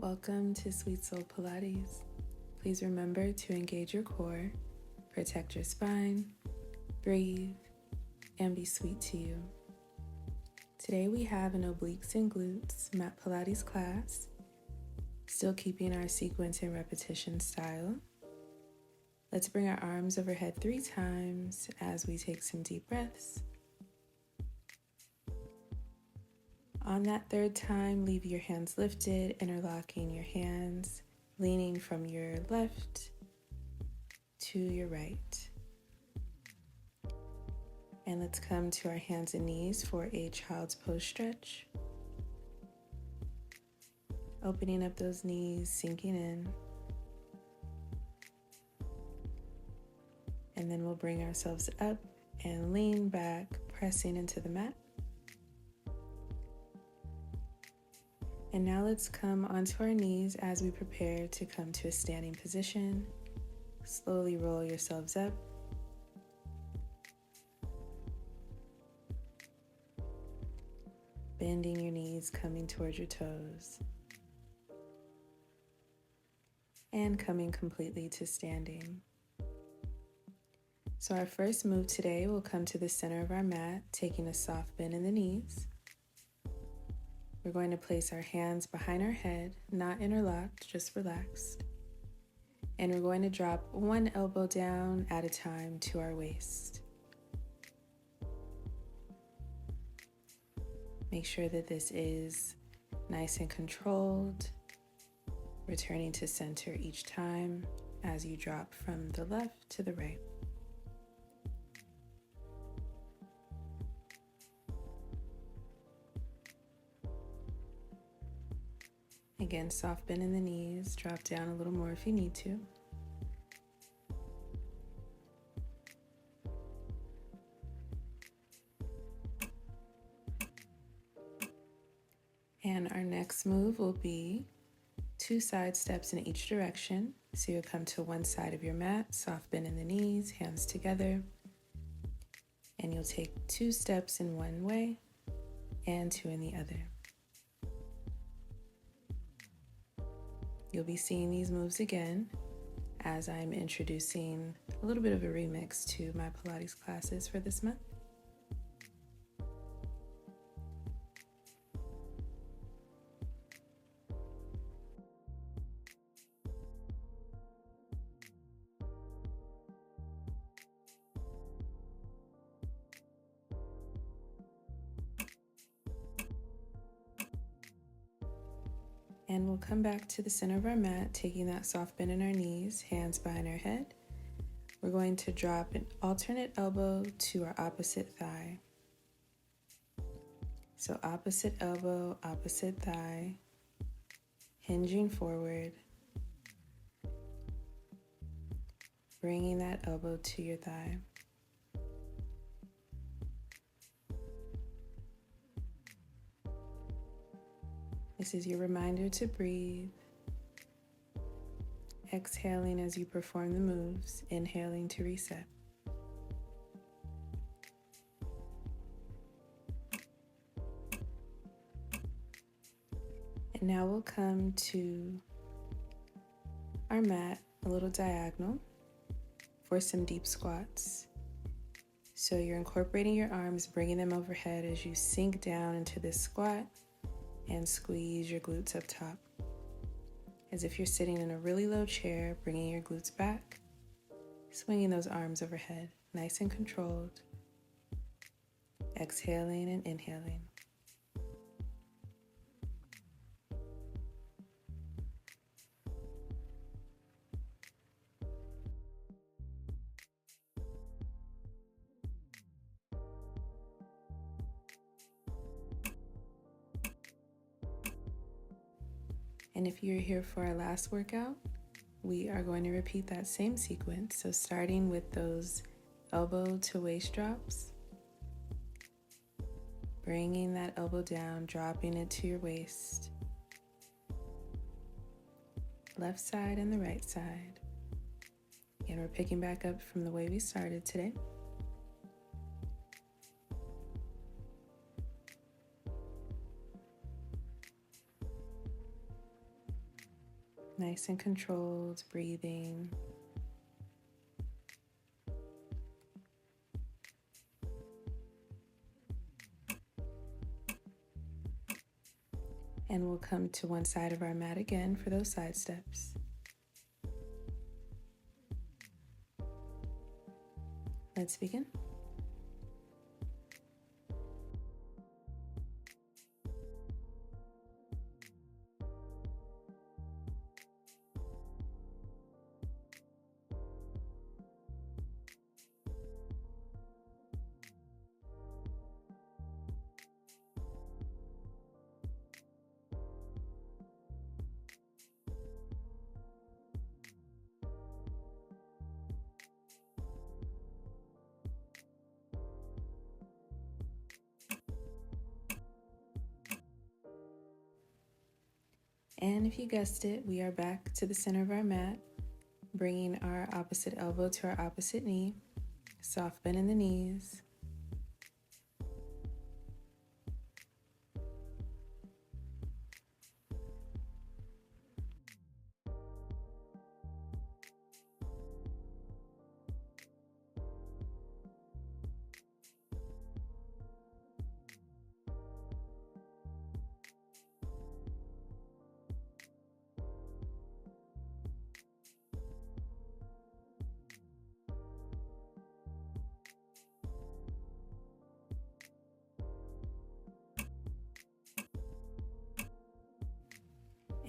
Welcome to Sweet Soul Pilates. Please remember to engage your core, protect your spine, breathe, and be sweet to you. Today we have an obliques and glutes mat Pilates class, still keeping our sequence and repetition style. Let's bring our arms overhead 3 times as we take some deep breaths. On that 3rd time, leave your hands lifted, interlocking your hands, leaning from your left to your right. And let's come to our hands and knees for a child's pose stretch. Opening up those knees, sinking in. And then we'll bring ourselves up and lean back, pressing into the mat. And now let's come onto our knees as we prepare to come to a standing position. Slowly roll yourselves up. Bending your knees, coming towards your toes. And coming completely to standing. So our first move today will come to the center of our mat, taking a soft bend in the knees. We're going to place our hands behind our head, not interlocked, just relaxed. And we're going to drop one elbow down at a time to our waist. Make sure that this is nice and controlled, returning to center each time as you drop from the left to the right. Again, soft bend in the knees, drop down a little more if you need to. And our next move will be 2 side steps in each direction. So you'll come to one side of your mat, soft bend in the knees, hands together. And you'll take 2 steps in one way and 2 in the other. You'll be seeing these moves again as I'm introducing a little bit of a remix to my Pilates classes for this month. And we'll come back to the center of our mat, taking that soft bend in our knees, hands behind our head. We're going to drop an alternate elbow to our opposite thigh. So opposite elbow, opposite thigh, hinging forward, bringing that elbow to your thigh. This is your reminder to breathe. Exhaling as you perform the moves, inhaling to reset. And now we'll come to our mat, a little diagonal, for some deep squats. So you're incorporating your arms, bringing them overhead as you sink down into this squat and squeeze your glutes up top. As if you're sitting in a really low chair, bringing your glutes back, swinging those arms overhead, nice and controlled. Exhaling and inhaling. And if you're here for our last workout, we are going to repeat that same sequence. So starting with those elbow to waist drops, bringing that elbow down, dropping it to your waist, left side and the right side. Again, we're picking back up from the way we started today. Nice and controlled breathing. And we'll come to one side of our mat again for those side steps. Let's begin. And if you guessed it, we are back to the center of our mat, bringing our opposite elbow to our opposite knee, soft bend in the knees.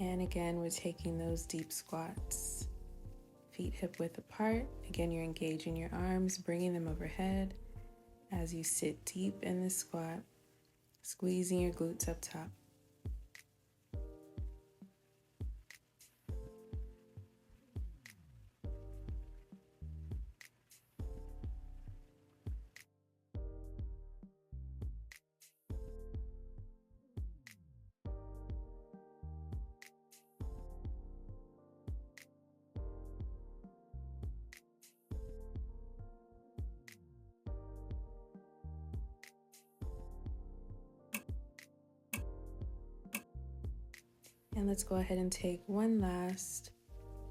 And again, we're taking those deep squats. Feet hip width apart. Again, you're engaging your arms, bringing them overhead as you sit deep in the squat, squeezing your glutes up top. And let's go ahead and take one last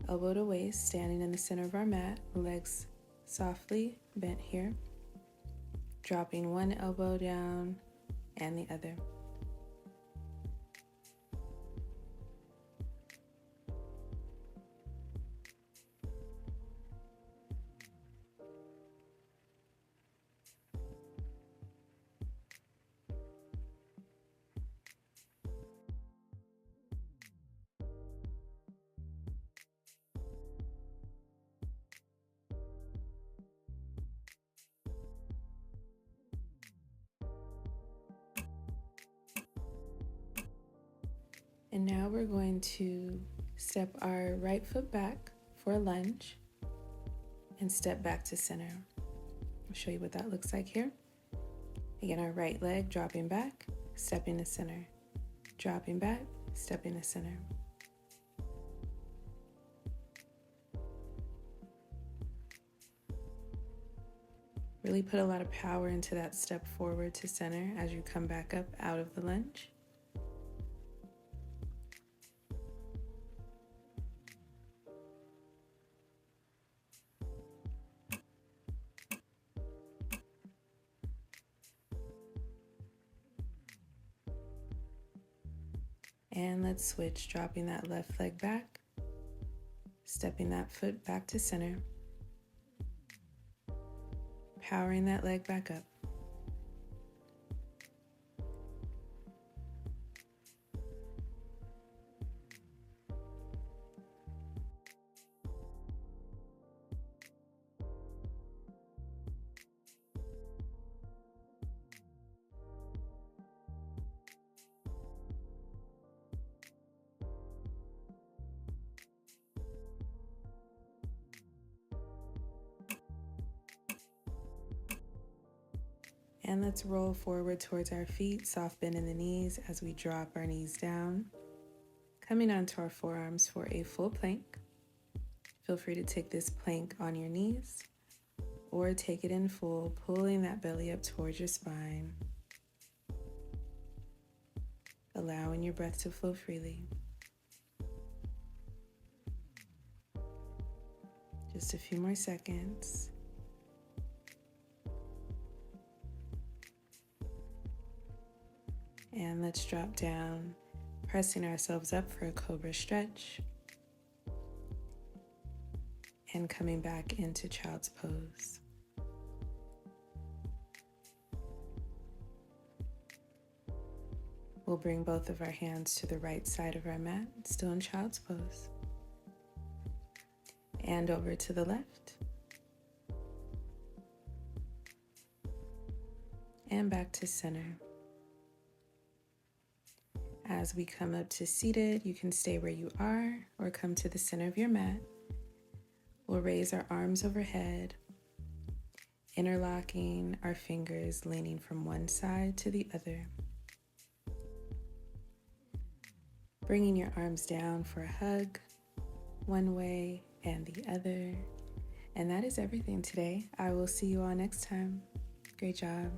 elbow to waist, standing in the center of our mat, legs softly bent here, dropping one elbow down and the other. And now we're going to step our right foot back for a lunge and step back to center. I'll show you what that looks like here. Again, our right leg dropping back, stepping to center. Dropping back, stepping to center. Really put a lot of power into that step forward to center as you come back up out of the lunge. And let's switch, dropping that left leg back, stepping that foot back to center, powering that leg back up. And let's roll forward towards our feet, soft bend in the knees as we drop our knees down, coming onto our forearms for a full plank. Feel free to take this plank on your knees or take it in full, pulling that belly up towards your spine, allowing your breath to flow freely. Just a few more seconds. And let's drop down, pressing ourselves up for a cobra stretch. And coming back into child's pose. We'll bring both of our hands to the right side of our mat, still in child's pose. And over to the left. And back to center. As we come up to seated, you can stay where you are or come to the center of your mat. We'll raise our arms overhead, interlocking our fingers, leaning from one side to the other. Bringing your arms down for a hug, one way and the other. And that is everything today. I will see you all next time. Great job.